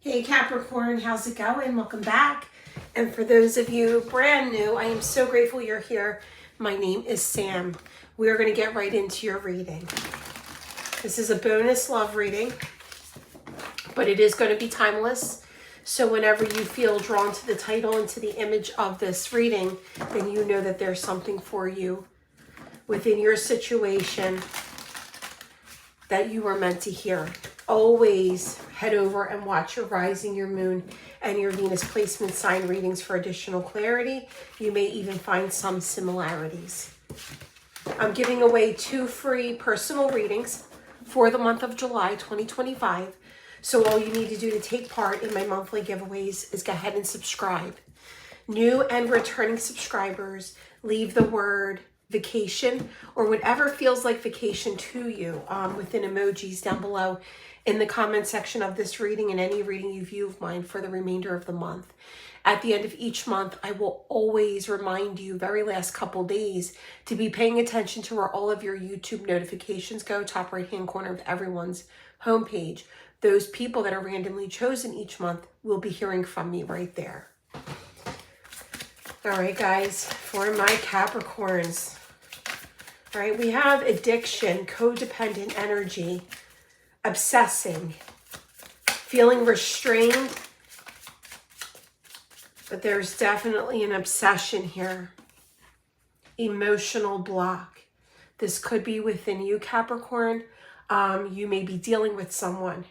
Hey Capricorn, how's it going? Welcome back. And for those of you brand new, I am so grateful you're here. My name is Sam. We are going to get right into your reading. This is a bonus love reading, but it is going to be timeless. So whenever you feel drawn to the title and to the image of this reading, then you know that there's something for you within your situation that you are meant to hear. Always head over and watch your rising, your moon, and your Venus placement sign readings for additional clarity. You may even find some similarities. I'm giving away 2 free personal readings for the month of July 2025. So all you need to do to take part in my monthly giveaways is go ahead and subscribe. New and returning subscribers, leave the word vacation or whatever feels like vacation to you within emojis down below in the comment section of this reading and any reading you view of mine for the remainder of the month. At the end of each month, I will always remind you, very last couple days, to be paying attention to where all of your YouTube notifications go, top right-hand corner of everyone's homepage. Those people that are randomly chosen each month will be hearing from me right there. All right, guys, for my Capricorns. All right, we have addiction, codependent energy, obsessing, feeling restrained, but there's definitely an obsession here. Emotional block. This could be within you, Capricorn. You may be dealing with someone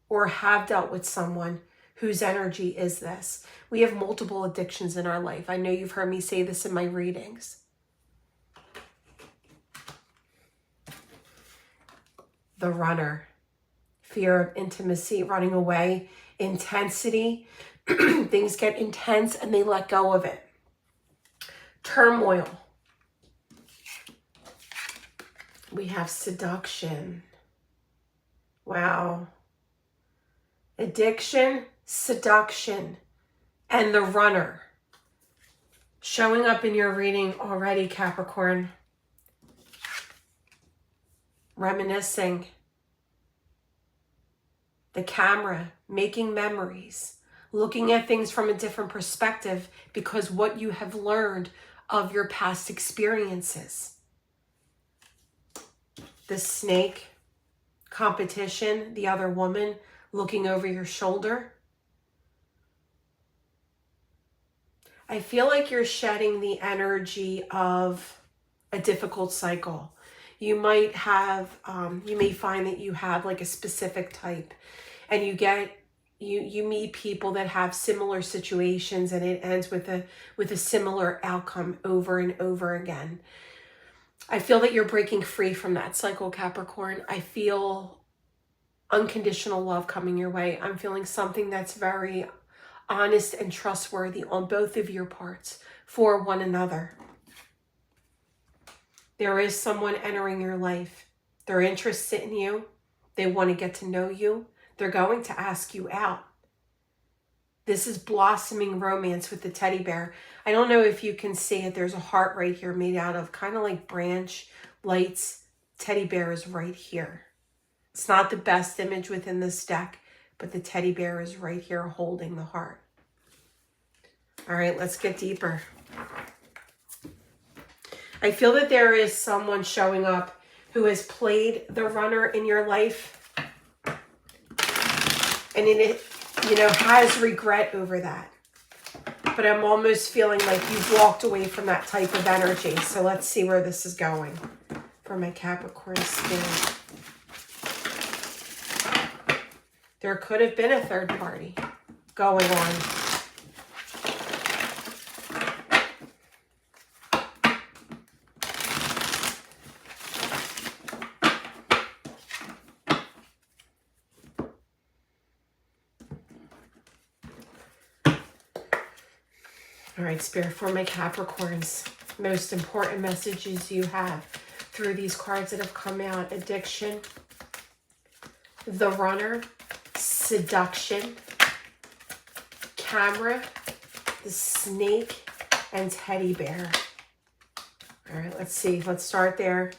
or have dealt with someone whose energy is this. We have multiple addictions in our life. I know you've heard me say this in my readings. The runner. Fear of intimacy, running away, intensity. Things get intense and they let go of it. Turmoil. We have seduction. Wow. Addiction, seduction, and the runner. Showing up in your reading already, Capricorn. Reminiscing. The camera, making memories, looking at things from a different perspective because what you have learned of your past experiences. The snake, competition, the other woman, looking over your shoulder. I feel like you're shedding the energy of a difficult cycle. You might have, you may find that you have like a specific type and you meet people that have similar situations and it ends with a similar outcome over and over again. I feel that you're breaking free from that cycle, Capricorn. I feel unconditional love coming your way. I'm feeling something that's very honest and trustworthy on both of your parts for one another. There is someone entering your life. They're interested in you. They want to get to know you. They're going to ask you out. This is blossoming romance with the teddy bear. I don't know if you can see it. There's a heart right here made out of kind of like branch lights. Teddy bear is right here. It's not the best image within this deck, but the teddy bear is right here holding the heart. All right, let's get deeper. I feel that there is someone showing up who has played the runner in your life and has regret over that. But I'm almost feeling like you've walked away from that type of energy. So let's see where this is going for my Capricorn spirit. There could have been a third party going on. All right, Spirit, for my Capricorns, most important messages you have through these cards that have come out. Addiction, the runner, seduction, camera, the snake, and teddy bear. All right, let's see. Let's start there.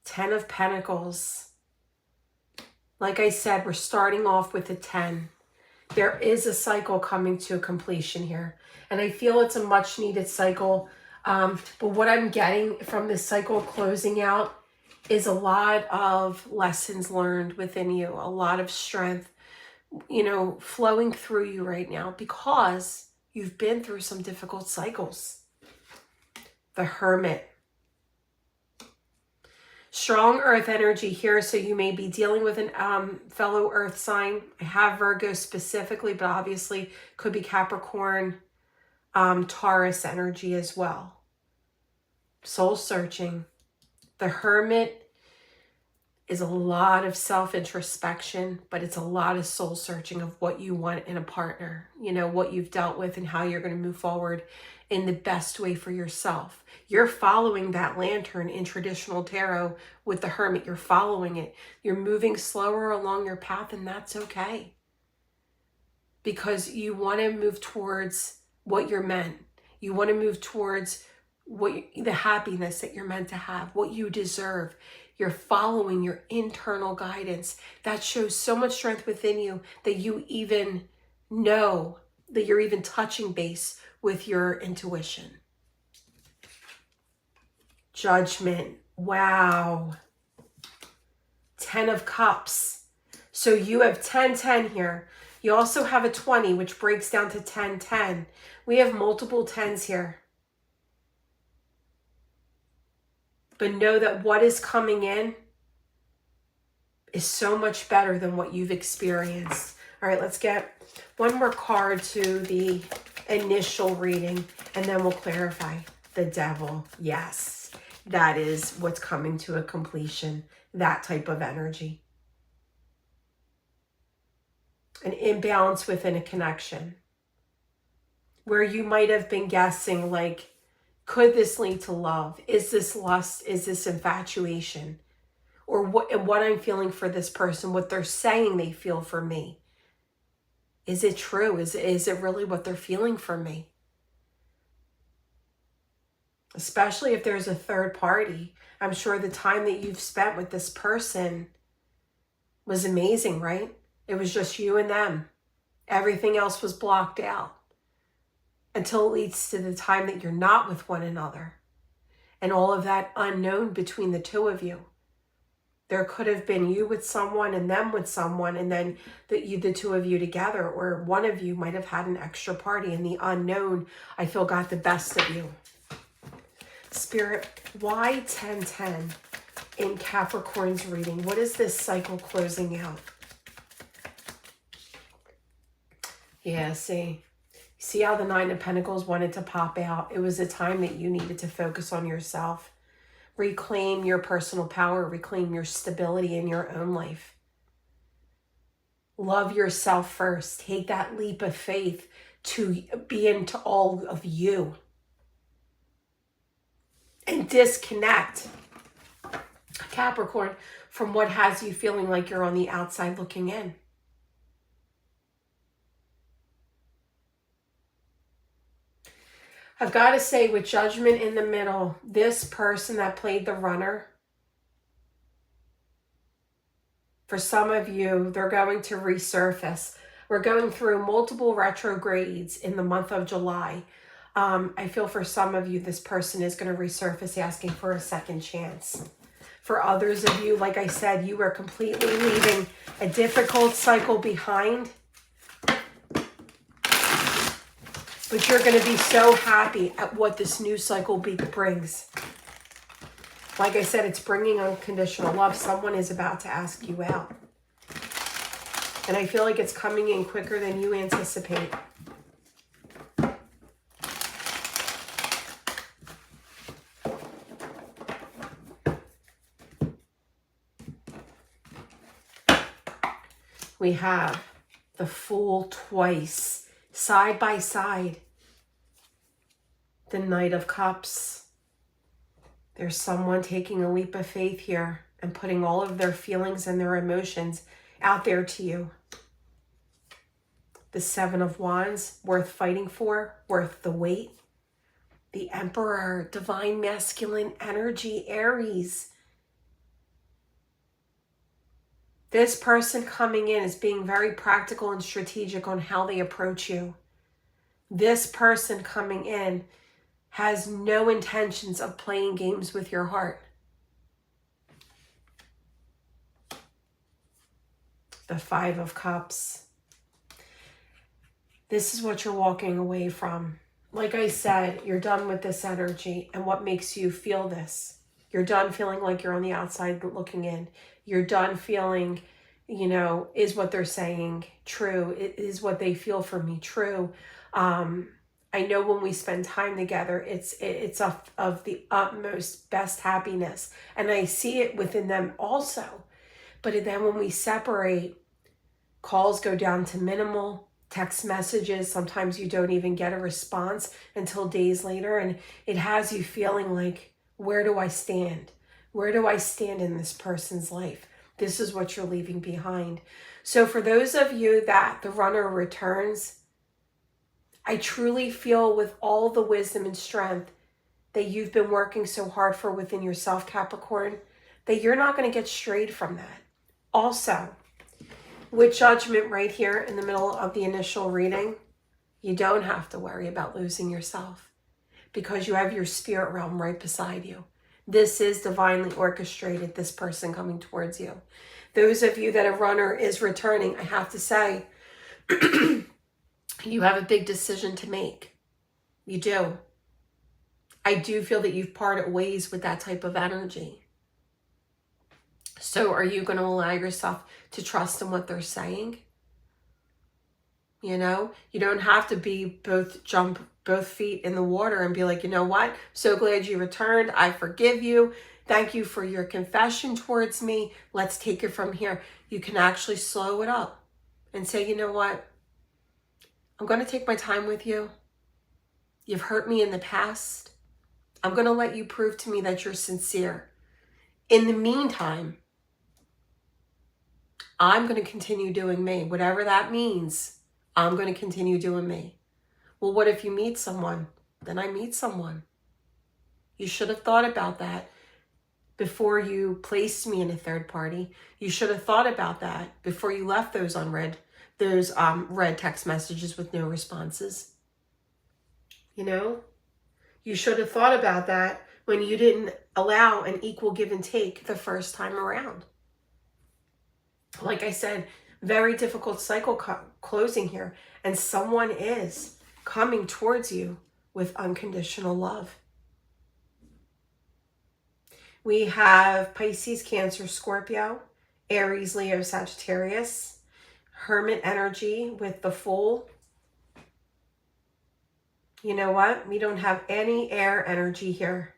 10 of Pentacles. Like I said, we're starting off with a 10. There is a cycle coming to a completion here. And I feel it's a much needed cycle. But what I'm getting from this cycle closing out is a lot of lessons learned within you, a lot of strength, flowing through you right now because you've been through some difficult cycles. The Hermit. Strong earth energy here, so you may be dealing with an fellow earth sign. I have Virgo specifically, but obviously could be Capricorn, Taurus energy as well. Soul searching. The Hermit is a lot of self-introspection, but it's a lot of soul searching of what you want in a partner, what you've dealt with and how you're going to move forward in the best way for yourself. You're following that lantern in traditional tarot with the Hermit. You're following it. You're moving slower along your path, and that's okay. Because you want to move towards what you're meant. You want to move towards the happiness that you're meant to have, what you deserve. You're following your internal guidance. That shows so much strength within you that you even know that you're even touching base with your intuition. Judgment. Wow. 10 of Cups. So you have 10-10 here. You also have a 20, which breaks down to 10-10. We have multiple 10s here. But know that what is coming in is so much better than what you've experienced. All right, let's get one more card to the initial reading, and then we'll clarify. The Devil. Yes, that is what's coming to a completion. That type of energy. An imbalance within a connection. Where you might have been guessing, like, could this lead to love? Is this lust? Is this infatuation? Or what I'm feeling for this person, what they're saying they feel for me. Is it true? Is it really what they're feeling for me? Especially if there's a third party. I'm sure the time that you've spent with this person was amazing, right? It was just you and them. Everything else was blocked out. Until it leads to the time that you're not with one another. And all of that unknown between the two of you. There could have been you with someone and them with someone, and then the two of you together, or one of you might have had an extra party, and the unknown, I feel, got the best of you. Spirit, why 10-10 in Capricorn's reading? What is this cycle closing out? Yeah, see how the 9 of Pentacles wanted to pop out? It was a time that you needed to focus on yourself. Reclaim your personal power. Reclaim your stability in your own life. Love yourself first. Take that leap of faith to be into all of you. And disconnect, Capricorn, from what has you feeling like you're on the outside looking in. I've got to say, with Judgment in the middle, this person that played the runner, for some of you, they're going to resurface. We're going through multiple retrogrades in the month of July. I feel for some of you, this person is going to resurface asking for a second chance. For others of you, like I said, you are completely leaving a difficult cycle behind. But you're going to be so happy at what this new cycle brings. Like I said, it's bringing unconditional love. Someone is about to ask you out. And I feel like it's coming in quicker than you anticipate. We have the Fool twice. Side by side, the Knight of Cups. There's someone taking a leap of faith here and putting all of their feelings and their emotions out there to you. The Seven of Wands, worth fighting for, worth the wait. The Emperor, divine masculine energy, Aries. This person coming in is being very practical and strategic on how they approach you. This person coming in has no intentions of playing games with your heart. The Five of Cups. This is what you're walking away from. Like I said, you're done with this energy and what makes you feel this. You're done feeling like you're on the outside looking in. You're done feeling, you know, is what they're saying true? Is what they feel for me true? I know when we spend time together, it's of the utmost best happiness. And I see it within them also. But then when we separate, calls go down to minimal, text messages, sometimes you don't even get a response until days later. And it has you feeling like, where do I stand? Where do I stand in this person's life? This is what you're leaving behind. So for those of you that the runner returns, I truly feel with all the wisdom and strength that you've been working so hard for within yourself, Capricorn, that you're not going to get strayed from that. Also, with Judgment right here in the middle of the initial reading, you don't have to worry about losing yourself because you have your spirit realm right beside you. This is divinely orchestrated, this person coming towards you. Those of you that a runner is returning, I have to say, you have a big decision to make. You do. I do feel that you've parted ways with that type of energy. So are you going to allow yourself to trust in what they're saying? You know, you don't have to jump both feet in the water and be like, you know what? So glad you returned. I forgive you. Thank you for your confession towards me. Let's take it from here. You can actually slow it up and say, you know what? I'm going to take my time with you. You've hurt me in the past. I'm going to let you prove to me that you're sincere. In the meantime, I'm going to continue doing me. Whatever that means, I'm going to continue doing me. Well, what if you meet someone? Then I meet someone. You should have thought about that before you placed me in a third party. You should have thought about that before you left those unread, read text messages with no responses. You know, you should have thought about that when you didn't allow an equal give and take the first time around. Like I said, very difficult cycle closing here. And someone is coming towards you with unconditional love. We have Pisces, Cancer, Scorpio, Aries, Leo, Sagittarius, Hermit energy with the Fool. You know what? We don't have any air energy here.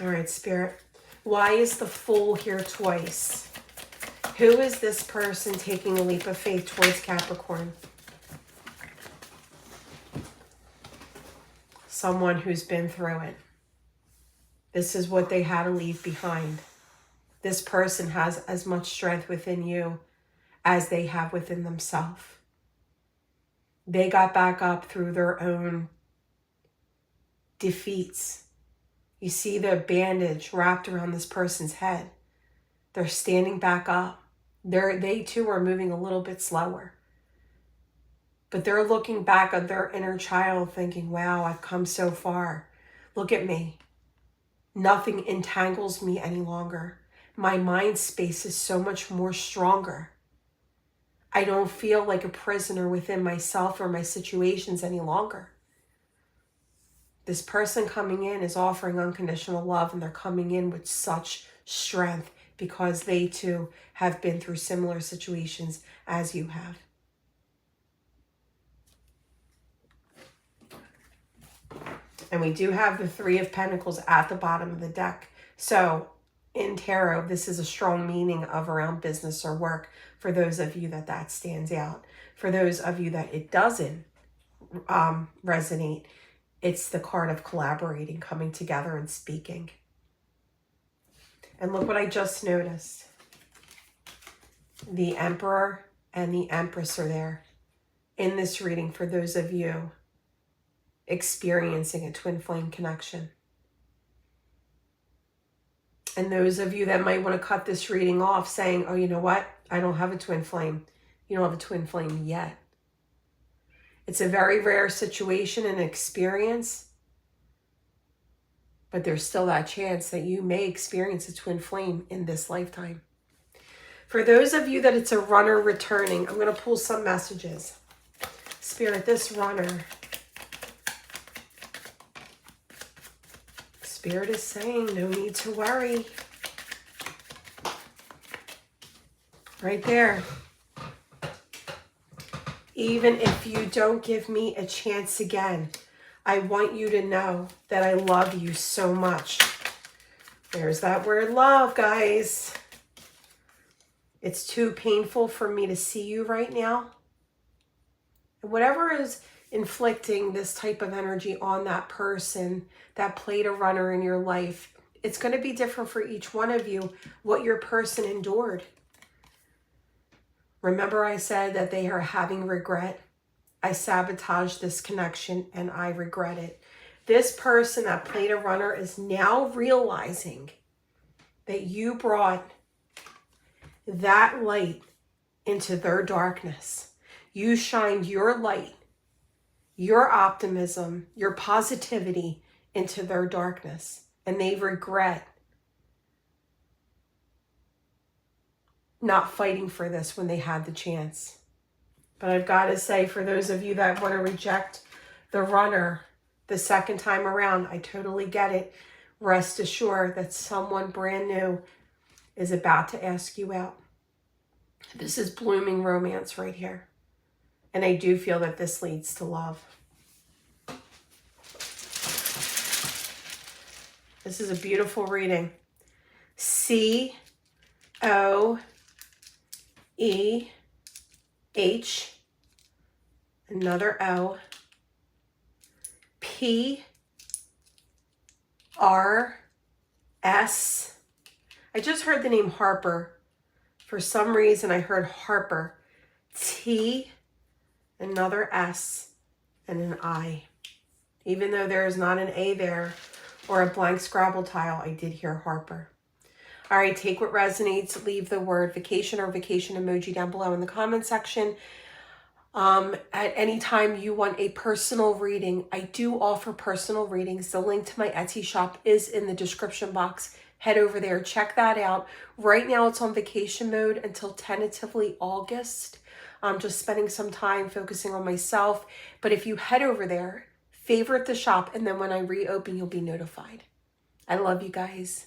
All right, Spirit. Why is the Fool here twice? Who is this person taking a leap of faith towards Capricorn? Someone who's been through it. This is what they had to leave behind. This person has as much strength within you as they have within themselves. They got back up through their own defeats. You see the bandage wrapped around this person's head. They're standing back up. They too are moving a little bit slower. But they're looking back at their inner child thinking, wow, I've come so far. Look at me. Nothing entangles me any longer. My mind space is so much more stronger. I don't feel like a prisoner within myself or my situations any longer. This person coming in is offering unconditional love, and they're coming in with such strength because they too have been through similar situations as you have. And we do have the Three of Pentacles at the bottom of the deck. So in tarot, this is a strong meaning of around business or work for those of you that stands out. For those of you that it doesn't resonate, it's the card of collaborating, coming together and speaking. And look what I just noticed. The Emperor and the Empress are there in this reading for those of you experiencing a twin flame connection. And those of you that might want to cut this reading off saying, oh, you know what? I don't have a twin flame. You don't have a twin flame yet. It's a very rare situation and experience, but there's still that chance that you may experience a twin flame in this lifetime. For those of you that it's a runner returning, I'm going to pull some messages. Spirit, this runner. Spirit is saying no need to worry. Right there. Even if you don't give me a chance again, I want you to know that I love you so much. There's that word love, guys. It's too painful for me to see you right now. And whatever is inflicting this type of energy on that person that played a runner in your life, it's going to be different for each one of you, what your person endured. Remember I said that they are having regret. I sabotaged this connection and I regret it. This person that played a runner is now realizing that you brought that light into their darkness. You shined your light, your optimism, your positivity into their darkness, and they regret not fighting for this when they had the chance. But I've got to say, for those of you that want to reject the runner the second time around, I totally get it. Rest assured that someone brand new is about to ask you out. This is blooming romance right here. And I do feel that this leads to love. This is a beautiful reading. C-O-E-H, another O, P-R-S. I just heard the name Harper. For some reason, I heard Harper. T, another S, and an I. Even though there is not an A there or a blank Scrabble tile, I did hear Harper. All right, take what resonates. Leave the word vacation or vacation emoji down below in the comment section. At any time you want a personal reading, I do offer personal readings. The link to my Etsy shop is in the description box. Head over there, check that out. Right now it's on vacation mode until tentatively August. I'm just spending some time focusing on myself. But if you head over there, favorite the shop, and then when I reopen, you'll be notified. I love you guys.